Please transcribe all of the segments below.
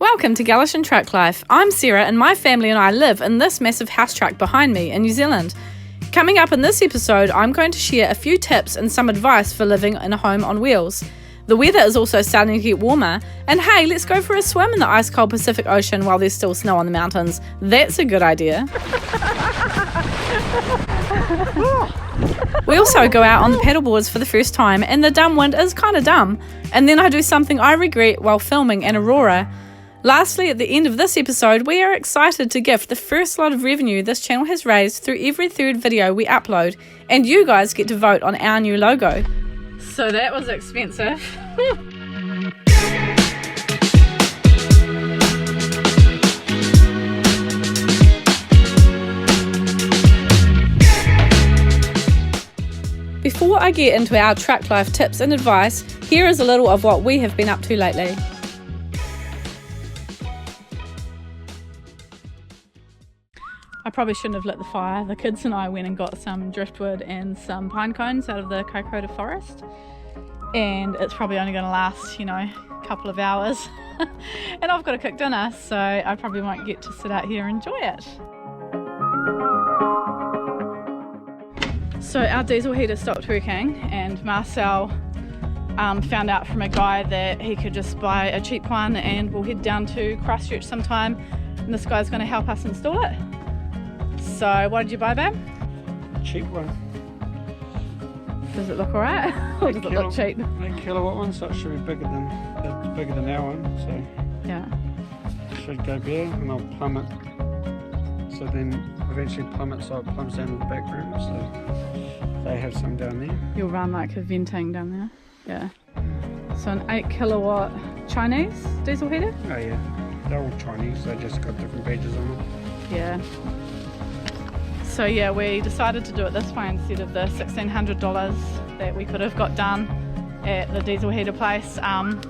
Welcome to Galician Truck Life. I'm Sarah and my family and I live in this massive house truck behind me in New Zealand. Coming up in this episode, I'm going to share a few tips and some advice for living in a home on wheels. The weather is also starting to get warmer, and hey, let's go for a swim in the ice-cold Pacific Ocean while there's still snow on the mountains. That's a good idea. We also go out on the paddleboards for the first time, and the dumb wind is kind of dumb. And then I do something I regret while filming an Aurora. Lastly, at the end of this episode, we are excited to gift the first lot of revenue this channel has raised through every third video we upload, and you guys get to vote on our new logo. So that was expensive. Before I get into our truck life tips and advice, here is a little of what we have been up to lately. I probably shouldn't have lit the fire. The kids and I went and got some driftwood and some pine cones out of the Kokoda forest, and it's probably only going to last, a couple of hours. And I've got to cook dinner, so I probably won't get to sit out here and enjoy it. So our diesel heater stopped working, and Marcel found out from a guy that he could just buy a cheap one, and we'll head down to Christchurch sometime, and this guy's going to help us install it. So what did you buy, babe? Cheap one. Does it look alright? Or does it look cheap? 8 kilowatt one, so it should be bigger than our one. So yeah, it should go there, and I'll plumb it. So then eventually plumb it so it plumbs down to the back room. So they have some down there. You'll run like a venting down there. Yeah. So an 8 kilowatt Chinese diesel heater? Oh yeah, they're all Chinese. They just got different badges on them. Yeah. So yeah, we decided to do it this way instead of the $1,600 that we could have got done at the diesel heater place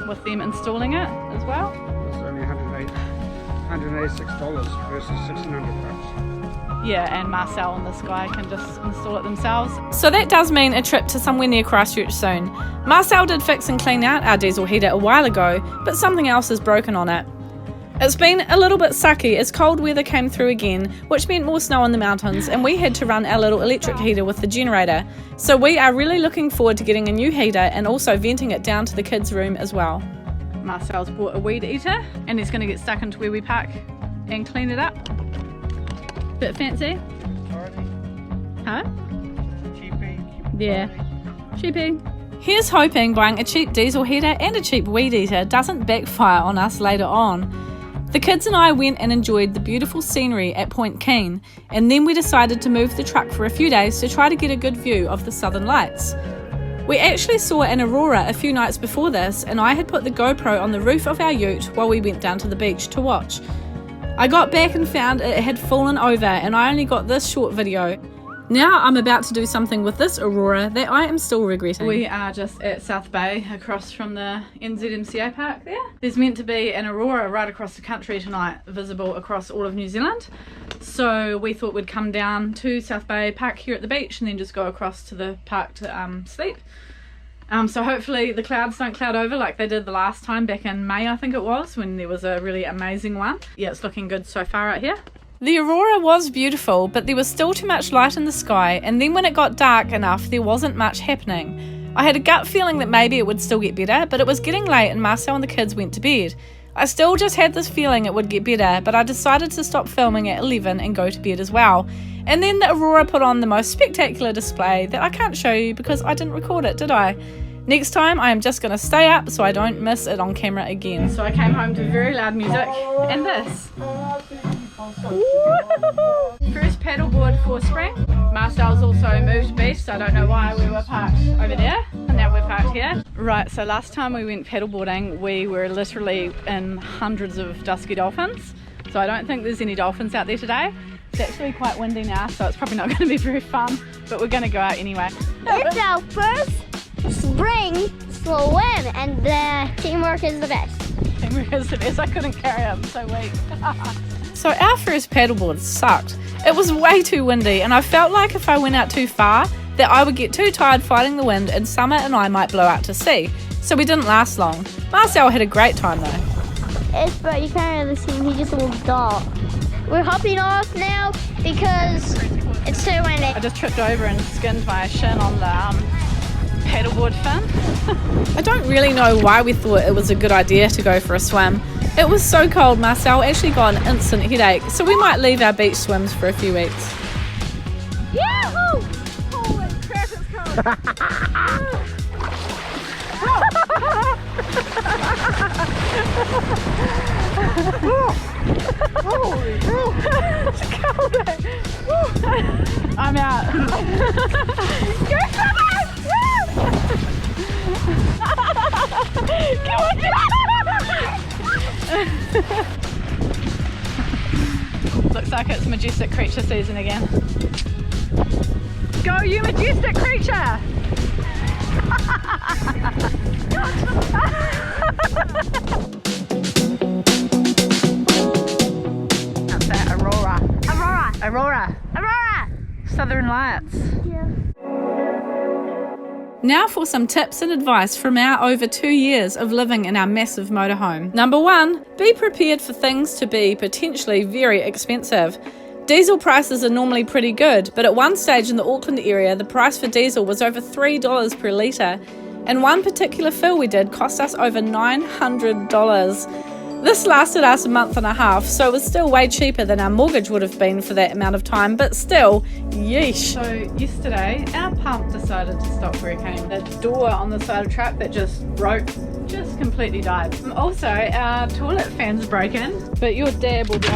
with them installing it as well. It's only $186 versus $1,600. Yeah, and Marcel and this guy can just install it themselves. So that does mean a trip to somewhere near Christchurch soon. Marcel did fix and clean out our diesel heater a while ago, but something else is broken on it. It's been a little bit sucky as cold weather came through again, which meant more snow on the mountains, and we had to run our little electric heater with the generator. So we are really looking forward to getting a new heater and also venting it down to the kids' room as well. Marcel's bought a weed eater, and he's going to get stuck into where we park and clean it up. Bit fancy? Huh? Cheapy. Yeah. Cheapy. Here's hoping buying a cheap diesel heater and a cheap weed eater doesn't backfire on us later on. The kids and I went and enjoyed the beautiful scenery at Point Keen, and then we decided to move the truck for a few days to try to get a good view of the southern lights. We actually saw an Aurora a few nights before this, and I had put the GoPro on the roof of our ute while we went down to the beach to watch. I got back and found it had fallen over, and I only got this short video. Now I'm about to do something with this Aurora that I am still regretting. We are just at South Bay, across from the NZMCA park there. There's meant to be an Aurora right across the country tonight, visible across all of New Zealand. So we thought we'd come down to South Bay, park here at the beach, and then just go across to the park to sleep. So hopefully the clouds don't cloud over like they did the last time back in May, I think it was, when there was a really amazing one. Yeah, it's looking good so far out here. The Aurora was beautiful, but there was still too much light in the sky, and then when it got dark enough, there wasn't much happening. I had a gut feeling that maybe it would still get better, but it was getting late and Marcel and the kids went to bed. I still just had this feeling it would get better, but I decided to stop filming at 11 and go to bed as well. And then the Aurora put on the most spectacular display that I can't show you because I didn't record it, did I? Next time I am just going to stay up so I don't miss it on camera again. So I came home to very loud music and this. First paddleboard for spring. Marcel's also moved beast, so I don't know why we were parked over there and now we're parked here. Right, so last time we went paddleboarding we were literally in hundreds of dusky dolphins, so I don't think there's any dolphins out there today. It's actually quite windy now, so it's probably not going to be very fun, but we're going to go out anyway. It's our first spring swim, and the teamwork is the best. Teamwork is the best. I couldn't carry it, I'm so weak. So our first paddleboard sucked. It was way too windy, and I felt like if I went out too far that I would get too tired fighting the wind and Summer and I might blow out to sea. So we didn't last long. Marcel had a great time though. is, but you can't really see him. He's just a little dot. We're hopping off now because it's so windy. I just tripped over and skinned my shin on the paddleboard fin. I don't really know why we thought it was a good idea to go for a swim. It was so cold, Marcel actually got an instant headache, so we might leave our beach swims for a few weeks. Yahoo! Holy crap, it's cold. Holy hell! It's cold. I'm out. Go for it! Come on! Looks like it's majestic creature season again. Go, you majestic creature! That's that, Aurora. Aurora! Aurora! Aurora! Southern Lights. Yeah. Now for some tips and advice from our over 2 years of living in our massive motorhome. Number 1, be prepared for things to be potentially very expensive. Diesel prices are normally pretty good, but at one stage in the Auckland area, the price for diesel was over $3 per litre, and one particular fill we did cost us over $900. This lasted us a month and a half, so it was still way cheaper than our mortgage would have been for that amount of time, but still, yeesh. So yesterday, our pump decided to stop where it came. The door on the side of the truck that just broke, just completely died. Also, our toilet fan's broken, but your dad will be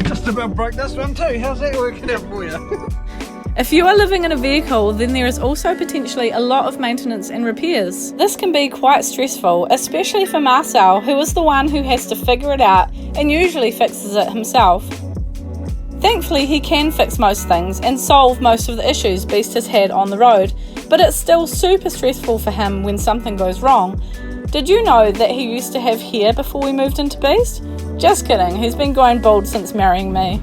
Just about broke this one too. How's that working out for you? If you are living in a vehicle, then there is also potentially a lot of maintenance and repairs. This can be quite stressful, especially for Marcel, who is the one who has to figure it out and usually fixes it himself. Thankfully, he can fix most things and solve most of the issues Beast has had on the road, but it's still super stressful for him when something goes wrong. Did you know that he used to have hair before we moved into Beast? Just kidding, he's been growing bald since marrying me.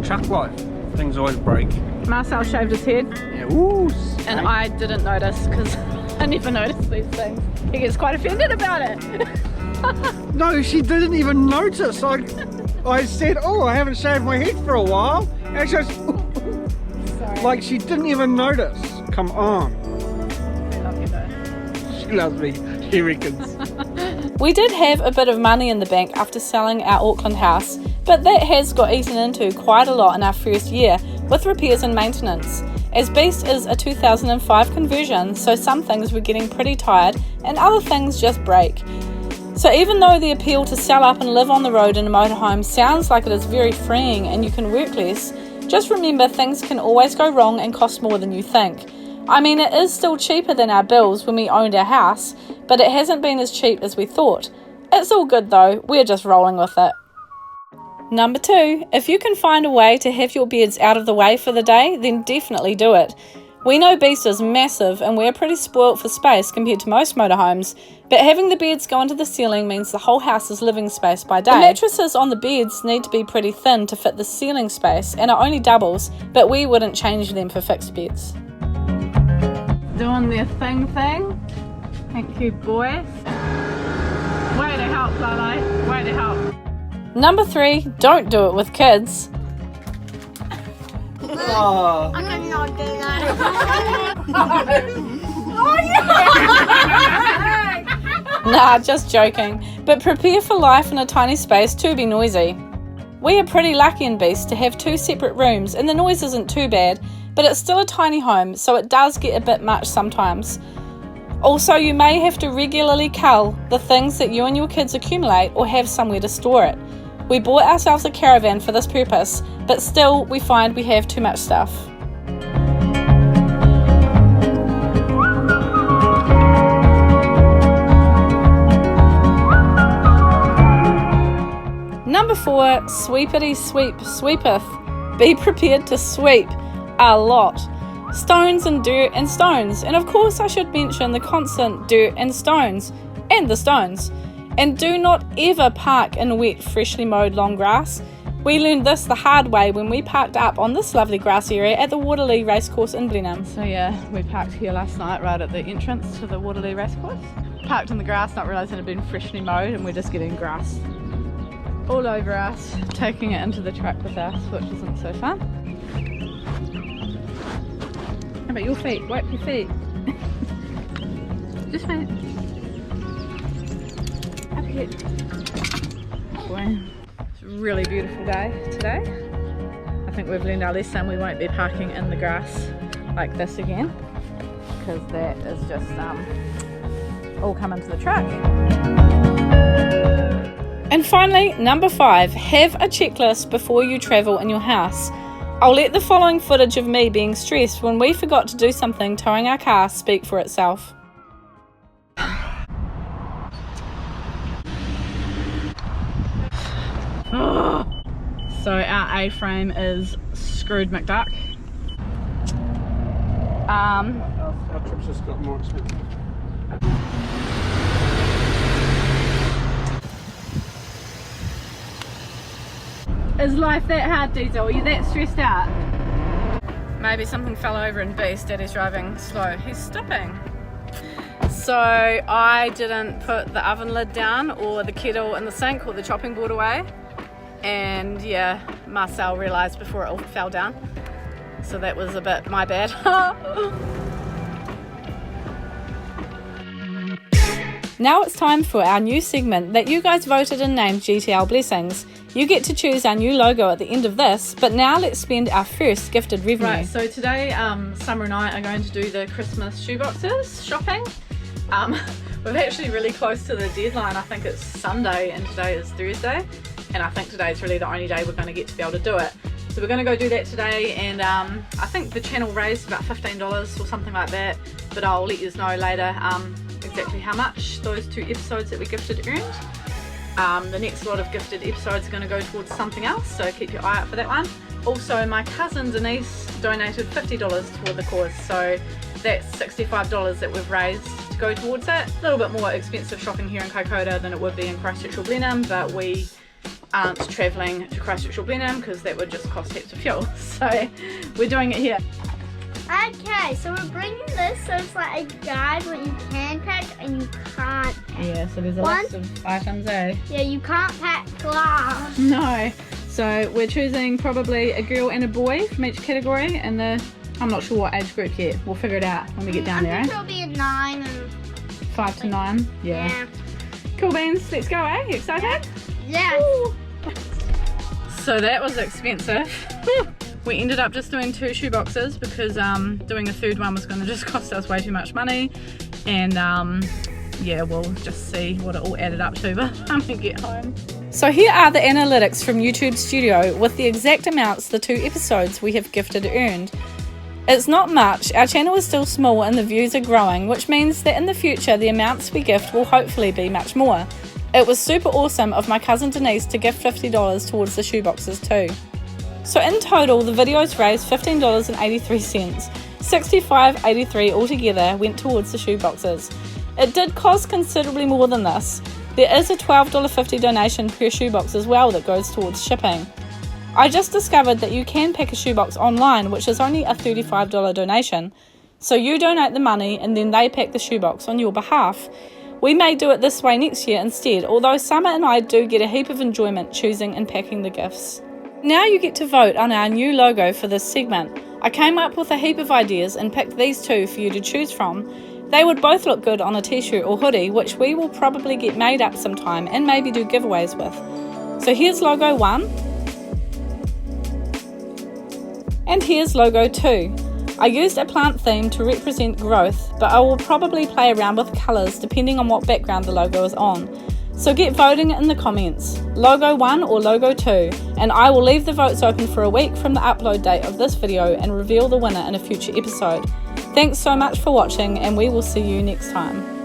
Truck life. Things always break. Marcel shaved his head, Yeah, ooh, and I didn't notice because I never notice these things. He gets quite offended about it. No, she didn't even notice. I said, oh, I haven't shaved my head for a while. And she goes, Sorry. like she didn't even notice. Come on. I love you though. She loves me, she reckons. We did have a bit of money in the bank after selling our Auckland house, but that has got eaten into quite a lot in our first year with repairs and maintenance. As Beast is a 2005 conversion, so some things were getting pretty tired and other things just break. So even though the appeal to sell up and live on the road in a motorhome sounds like it is very freeing and you can work less, just remember things can always go wrong and cost more than you think. I mean, it is still cheaper than our bills when we owned our house, but it hasn't been as cheap as we thought. It's all good though, we're just rolling with it. Number 2, if you can find a way to have your beds out of the way for the day, then definitely do it. We know Beast is massive and we're pretty spoilt for space compared to most motorhomes, but having the beds go into the ceiling means the whole house is living space by day. The mattresses on the beds need to be pretty thin to fit the ceiling space and are only doubles, but we wouldn't change them for fixed beds. Doing their thing. Thank you, boys. Way to help, Lale. Way to help. Number 3, don't do it with kids. Oh. I could not do that. Nah, just joking. But prepare for life in a tiny space to be noisy. We are pretty lucky in Beast to have 2 separate rooms and the noise isn't too bad, but it's still a tiny home, so it does get a bit much sometimes. Also, you may have to regularly cull the things that you and your kids accumulate or have somewhere to store it. We bought ourselves a caravan for this purpose, but still we find we have too much stuff. Number 4, sweepity sweep sweepeth. Be prepared to sweep a lot. Stones and dirt and stones, and of course I should mention the constant dirt and stones, and the stones. And do not ever park in wet, freshly mowed long grass. We learned this the hard way when we parked up on this lovely grass area at the Waterloo Racecourse in Blenheim. So yeah, we parked here last night right at the entrance to the Waterloo Racecourse. parked in the grass, not realising it had been freshly mowed, and we're just getting grass all over us, taking it into the truck with us, which isn't so fun. How about your feet? Wipe your feet. Just wait. Up here. Wow. It's a really beautiful day today. I think we've learned our lesson. We won't be parking in the grass like this again, because that is just all come into the truck. And finally, number 5, have a checklist before you travel in your house. I'll let the following footage of me being stressed when we forgot to do something towing our car speak for itself. So our A-frame is screwed McDuck. Our trip's just got more expensive. Is life that hard, Diesel? Are you that stressed out? Maybe something fell over in Beast. Daddy's driving slow. He's stopping. So I didn't put the oven lid down or the kettle in the sink or the chopping board away. And yeah, Marcel realised before it all fell down. So that was a bit my bad. Now it's time for our new segment that you guys voted and named GTL Blessings. You get to choose our new logo at the end of this, but now let's spend our first gifted revenue. Right, so today Summer and I are going to do the Christmas shoeboxes shopping. We're actually really close to the deadline. I think it's Sunday and today is Thursday, and I think today is really the only day we're going to get to be able to do it. So we're going to go do that today, and I think the channel raised about $15 or something like that, but I'll let you know later exactly how much those 2 episodes that we gifted earned. The next lot of gifted episodes are going to go towards something else, so keep your eye out for that one. Also, my cousin Denise donated $50 toward the cause, so that's $65 that we've raised to go towards it. A little bit more expensive shopping here in Kokoda than it would be in Christchurch or Blenheim, but we aren't travelling to Christchurch or Blenheim because that would just cost heaps of fuel, so we're doing it here. Okay, so we're bringing this, so it's like a guide what you can pack and you can't pack. Yeah, so there's a list of items, eh? Yeah, you can't pack glass. No. So we're choosing probably a girl and a boy from each category, and I'm not sure what age group yet. We'll figure it out when we get down there, eh? It'll be a 9 and 5 to 9. Yeah. Cool beans, let's go, eh? You excited? Yeah. So that was expensive. We ended up just doing 2 shoeboxes because doing a third one was going to just cost us way too much money, and yeah, we'll just see what it all added up to by the time we get home. So here are the analytics from YouTube Studio with the exact amounts the 2 episodes we have gifted earned. It's not much, our channel is still small and the views are growing, which means that in the future the amounts we gift will hopefully be much more. It was super awesome of my cousin Denise to gift $50 towards the shoeboxes too. So in total the videos raised $15.83, $65.83 altogether went towards the shoeboxes. It did cost considerably more than this. There is a $12.50 donation per shoebox as well that goes towards shipping. I just discovered that you can pack a shoebox online, which is only a $35 donation. So you donate the money and then they pack the shoebox on your behalf. We may do it this way next year instead, although Summer and I do get a heap of enjoyment choosing and packing the gifts. Now you get to vote on our new logo for this segment. I came up with a heap of ideas and picked these 2 for you to choose from. They would both look good on a t-shirt or hoodie, which we will probably get made up sometime and maybe do giveaways with. So here's logo 1. And here's logo 2. I used a plant theme to represent growth, but I will probably play around with colours depending on what background the logo is on. So get voting in the comments, logo 1 or logo 2, and I will leave the votes open for a week from the upload date of this video and reveal the winner in a future episode. Thanks so much for watching, and we will see you next time.